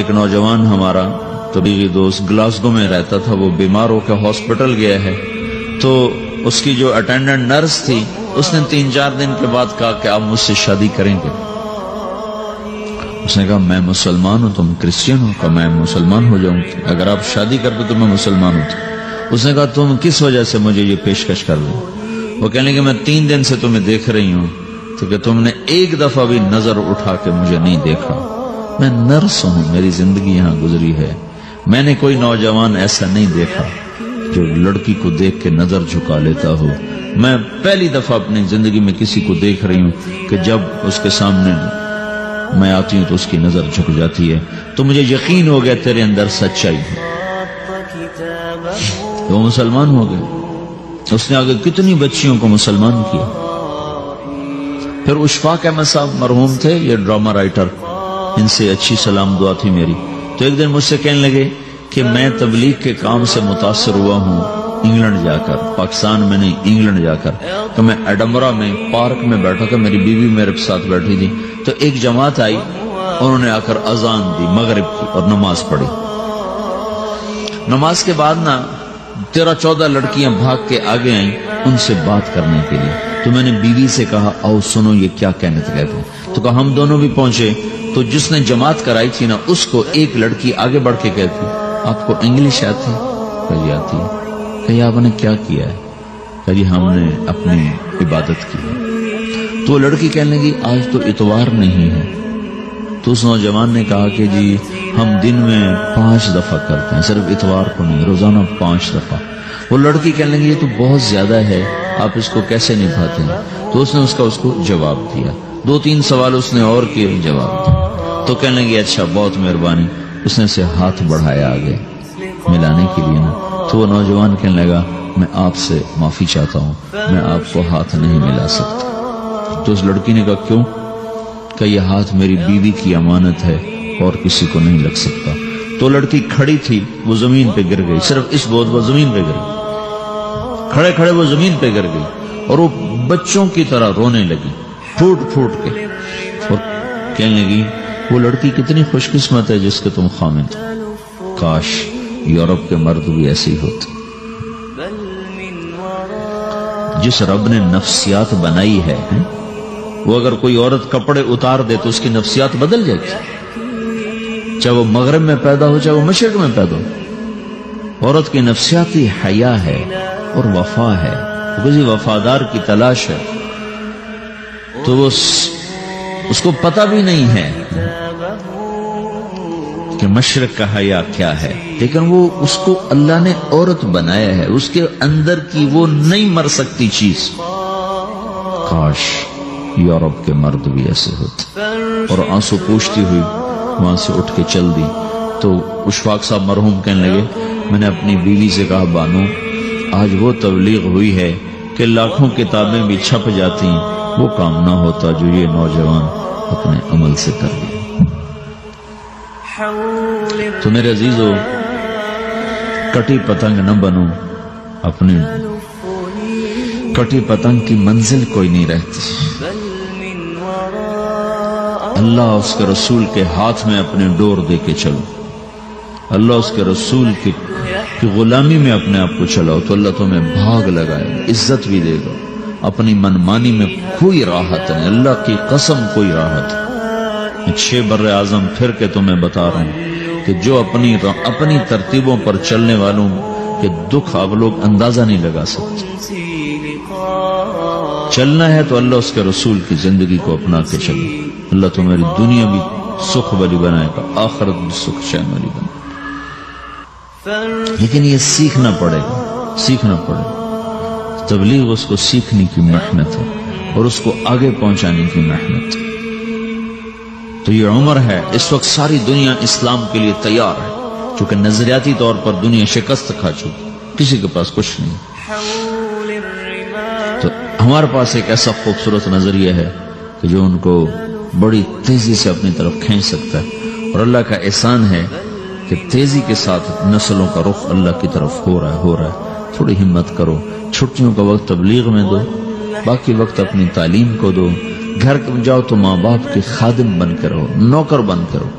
ایک نوجوان ہمارا طبیعی دوست گلاسگو میں رہتا تھا، وہ بیمار ہو کے ہاسپٹل گیا ہے، تو اس کی جو اٹینڈنٹ نرس تھی اس نے 3-4 دن کے بعد کہا کہ آپ مجھ سے شادی کریں گے؟ اس نے کہا میں مسلمان ہوں، تم کرسچن ہو؟ کہا میں مسلمان ہو جاؤں، اگر آپ شادی کر دو تو میں مسلمان ہوں۔ اس نے کہا تم کس وجہ سے مجھے یہ پیشکش کر دو؟ وہ کہنے کہ میں 3 دن سے تمہیں دیکھ رہی ہوں تو کہ تم نے ایک دفعہ بھی نظر اٹھا کے مجھے نہیں دیکھا، میں نرس ہوں، میری زندگی یہاں گزری ہے، میں نے کوئی نوجوان ایسا نہیں دیکھا جو لڑکی کو دیکھ کے نظر جھکا لیتا ہو، میں پہلی دفعہ اپنی زندگی میں کسی کو دیکھ رہی ہوں کہ جب اس کے سامنے میں آتی ہوں تو اس کی نظر جھک جاتی ہے، تو مجھے یقین ہو گیا تیرے اندر سچائی ہے۔ تو وہ مسلمان ہو گئے، اس نے آگے کتنی بچیوں کو مسلمان کیا۔ پھر اشفاق احمد صاحب مرحوم تھے، یہ ڈرامہ رائٹر، ان سے اچھی سلام دعا تھی میری، تو ایک دن مجھ سے کہنے لگے کہ میں تبلیغ کے کام سے متاثر ہوا ہوں انگلینڈ جا کر، پاکستان میں نہیں انگلینڈ جا کر، تو میں ایڈنبرا میں پارک میں بیٹھا تھا، میری بیوی میرے ساتھ بیٹھی تھی، تو ایک جماعت آئی، انہوں نے آ کر اذان دی مغرب کی اور نماز پڑھی۔ نماز کے بعد 13-14 لڑکیاں بھاگ کے آگے آئیں ان سے بات کرنے کے لیے، تو میں نے بیوی سے کہا آؤ سنو یہ کیا کہنے کہتے ہیں، تو کہا ہم دونوں بھی پہنچے، تو جس نے جماعت کرائی تھی نا اس کو ایک لڑکی آگے بڑھ کے کہتی آپ کو انگلش آتی؟ کہی آتی ہے۔ کہی آپ نے کیا کیا ہے؟ کہی ہم نے اپنی عبادت کی ہے۔ تو لڑکی کہنے لگی آج تو اتوار نہیں ہے، تو اس نوجوان نے کہا کہ جی ہم دن میں 5 دفعہ کرتے ہیں، صرف اتوار کو نہیں، روزانہ 5 دفعہ۔ وہ لڑکی کہنے لگی یہ تو بہت زیادہ ہے، آپ اس کو کیسے نبھاتے ہیں؟ تو اس نے اس کو جواب دیا، 2-3 سوال اس نے اور کیے، جواب دیا، تو کہنے لگی اچھا بہت مہربانی، اس نے سے ہاتھ بڑھایا آگے ملانے کے لیے نا، تو وہ نوجوان کہنے لگا میں آپ سے معافی چاہتا ہوں، میں آپ کو ہاتھ نہیں ملا سکتا۔ تو اس لڑکی نے کہا کیوں؟ کہ یہ ہاتھ میری بیوی کی امانت ہے اور کسی کو نہیں لگ سکتا۔ تو لڑکی کھڑی تھی، وہ زمین پہ گر گئی، صرف اس بہت وہ زمین پہ گر گئی، کھڑے کھڑے وہ زمین پہ گر گئی، اور وہ بچوں کی طرح رونے لگی پھوٹ پھوٹ کے، اور کہنے لگی وہ لڑکی کتنی خوش قسمت ہے جس کے تم خامد، کاش یورپ کے مرد بھی ایسے ہی ہوتے۔ جس رب نے نفسیات بنائی ہے وہ اگر کوئی عورت کپڑے اتار دے تو اس کی نفسیات بدل جائے گی، چاہے وہ مغرب میں پیدا ہو چاہے وہ مشرق میں پیدا ہو۔ عورت کی نفسیاتی حیا ہے اور وفا ہے، کسی وفادار کی تلاش ہے، تو وہ اس کو پتہ بھی نہیں ہے کہ مشرق کا حیا کیا ہے، لیکن وہ اس کو اللہ نے عورت بنایا ہے، اس کے اندر کی وہ نہیں مر سکتی چیز۔ کاش یورپ کے مرد بھی ایسے ہوتے۔ اور آنسو پوچھتی ہوئی وہاں سے اٹھ کے چل دی۔ تو اشفاق صاحب مرحوم کہنے لگے میں نے اپنی بیوی سے کہا بانو آج وہ تبلیغ ہوئی ہے کہ لاکھوں کتابیں بھی چھپ جاتی، وہ کام نہ ہوتا جو یہ نوجوان اپنے عمل سے کر لیا۔ تو میرے عزیزو کٹی پتنگ نہ بنو، اپنی کٹی پتنگ کی منزل کوئی نہیں رہتی۔ اللہ اس کے رسول کے ہاتھ میں اپنے ڈور دے کے چلو، اللہ اس کے رسول کی غلامی میں اپنے آپ کو چلاؤ تو اللہ تمہیں بھاگ لگائے، عزت بھی دے گا۔ اپنی منمانی میں کوئی راحت نہیں، اللہ کی قسم کوئی راحت نہیں۔ 6 بر اعظم پھر کے تمہیں بتا رہا ہوں کہ جو اپنی ترتیبوں پر چلنے والوں کے دکھ آپ لوگ اندازہ نہیں لگا سکتے۔ چلنا ہے تو اللہ اس کے رسول کی زندگی کو اپنا کے چلو، اللہ تمہاری دنیا بھی سکھ والی بنائے گا، آخرت بھی سکھ چین والی بنائے گا۔ لیکن یہ سیکھنا پڑے گا، سیکھنا پڑے گا۔ تبلیغ اس کو سیکھنے کی محنت ہے اور اس کو آگے پہنچانے کی محنت۔ تو یہ عمر ہے، اس وقت ساری دنیا اسلام کے لیے تیار ہے، چونکہ نظریاتی طور پر دنیا شکست کھا چکی، کسی کے پاس کچھ نہیں۔ تو ہمارے پاس ایک ایسا خوبصورت نظریہ ہے کہ جو ان کو بڑی تیزی سے اپنی طرف کھینچ سکتا ہے، اور اللہ کا احسان ہے کہ تیزی کے ساتھ نسلوں کا رخ اللہ کی طرف ہو رہا ہے۔ تھوڑی ہمت کرو، چھٹیوں کا وقت تبلیغ میں دو، باقی وقت اپنی تعلیم کو دو، گھر جاؤ تو ماں باپ کے خادم بن کے رہو، نوکر بن کے رہو۔